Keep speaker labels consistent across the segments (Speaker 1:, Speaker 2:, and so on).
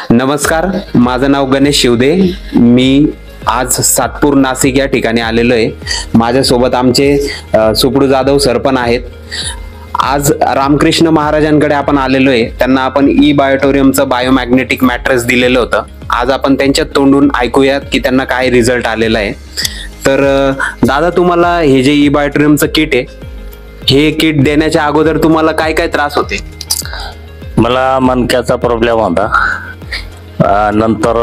Speaker 1: नमस्कार, माझं नाव गणेश शिवदे। मी आज सातपूर नाशिक या ठिकाणी आलेलो आहे। माझ्यासोबत आमचे सुपडू जाधव सर पण आहेत। आज रामकृष्ण महाराजांकडे आपण आलेलो आहे। त्यांना आपण ई बायोटोरियमचं बायोमॅग्नेटिक मॅट्रेस दिलेलं होतं। आज आपण त्यांच्या तोंडून ऐकूयात की त्यांना काय रिझल्ट आलेला आहे। तर दादा, तुम्हाला हे जे ई बायोटोरियमचं किट आहे, हे किट देण्याच्या अगोदर तुम्हाला काय काय त्रास होते?
Speaker 2: मला मणक्याचा प्रॉब्लेम होता, नंतर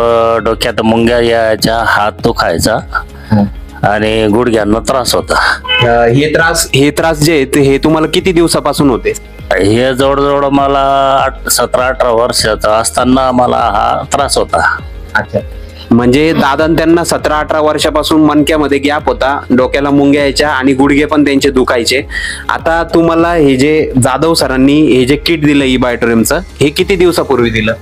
Speaker 2: डोक्यात मुंग्या यायच्या, हात दुखायचा आणि गुडघ्यांना त्रास होता।
Speaker 1: हे त्रास जे आहेत हे तुम्हाला किती दिवसापासून होते?
Speaker 2: हे जवळजवळ मला 17-18 वर्षाचा असताना मला हा त्रास होता।
Speaker 1: अच्छा, म्हणजे दादा त्यांना 17-18 वर्षापासून मणक्यामध्ये गॅप होता, डोक्याला मुंग्या यायच्या आणि गुडघे पण त्यांचे दुखायचे। आता तुम्हाला हे जे जाधव सरांनी हे जे किट दिलं ई बायोटोरियमचं, हे किती दिवसापूर्वी दिलं?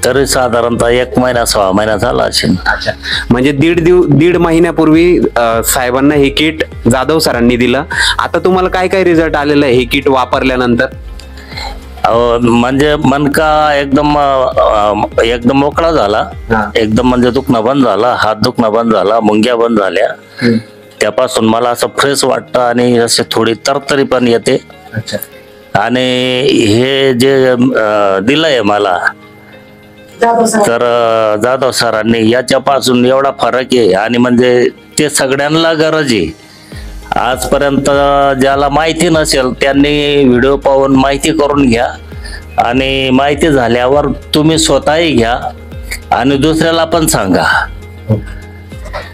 Speaker 2: तरी साधारणतः 1 महिना 6 महिना झाला असेल।
Speaker 1: अच्छा, म्हणजे दीड महिन्यापूर्वी साहेबांना हे किट जाधव सरांनी दिलं। आता तुम्हाला काय काय रिझल्ट आलेला आहे हे किट वापरल्यानंतर?
Speaker 2: म्हणजे मणका एकदम मोकळा झाला, एकदम म्हणजे दुखणं बंद झाला, हात दुखणं बंद झाला, मुंग्या बंद झाल्या। त्यापासून मला असं फ्रेश वाटतं आणि असे थोडी तरतरी पण येते। आणि हे जे दिलंय मला तर जाधव सरांनी, याच्यापासून एवढा फरक आहे आणि म्हणजे ते सगळ्यांना गरज आहे। आजपर्यंत ज्याला माहिती नसेल त्यांनी व्हिडिओ पाहून माहिती करून घ्या आणि माहिती झाल्यावर तुम्ही स्वतःही घ्या आणि दुसऱ्याला पण सांगा।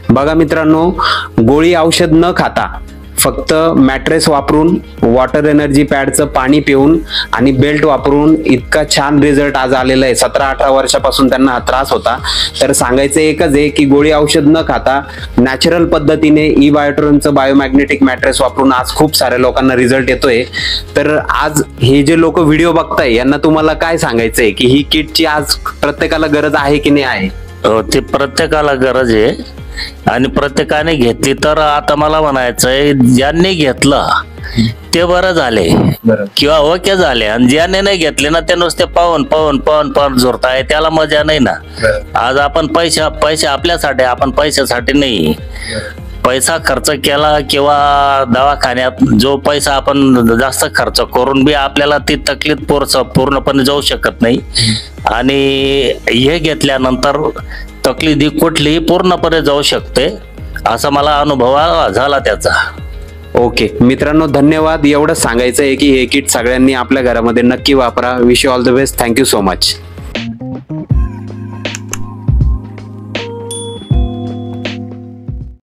Speaker 1: बघा मित्रांनो, गोळी औषध न खाता फक्त मॅट्रेस वापरून, वॉटर एनर्जी पॅडचं पाणी पिऊन आणि बेल्ट वापरून इतका छान रिझल्ट आज आलेला आहे। 17-18 वर्षापासून त्यांना हा त्रास होता। तर सांगायचं एकच आहे की गोळी औषध न खाता नॅचरल पद्धतीने ई बायोटोरियमचं बायोमॅग्नेटिक मॅट्रेस वापरून आज खूप साऱ्या लोकांना रिझल्ट येतोय। तर आज हे जे लोक व्हिडिओ बघताय यांना तुम्हाला काय सांगायचंय की ही किटची आज प्रत्येकाला गरज आहे की नाही आहे?
Speaker 2: ते प्रत्येकाला गरज आहे आणि प्रत्येकाने घेतली तर आता मला म्हणायचंय, ज्यांनी घेतलं ते बरं झाले किंवा ओके झाले, आणि ज्याने नाही घेतले ना ते नुसते पाहून झोरताय, त्याला मजा नाही ना। आज आपण पैसे आपल्यासाठी, आपण पैशासाठी नाही। पैसा खर्च केला किंवा दवाखान्यात जो पैसा आपण जास्त खर्च करून बी आपल्याला ती तकलीफ पूर्णपणे जाऊ शकत नाही। आणि हे घेतल्यानंतर तकलीफ कुठलीही पूर्णपणे जाऊ शकते, असा मला अनुभव झाला त्याचा।
Speaker 1: ओके मित्रांनो, धन्यवाद। एवढं सांगायचं आहे की हे किट सगळ्यांनी आपल्या घरामध्ये नक्की वापरा। Wish you all the best. Thank you so much.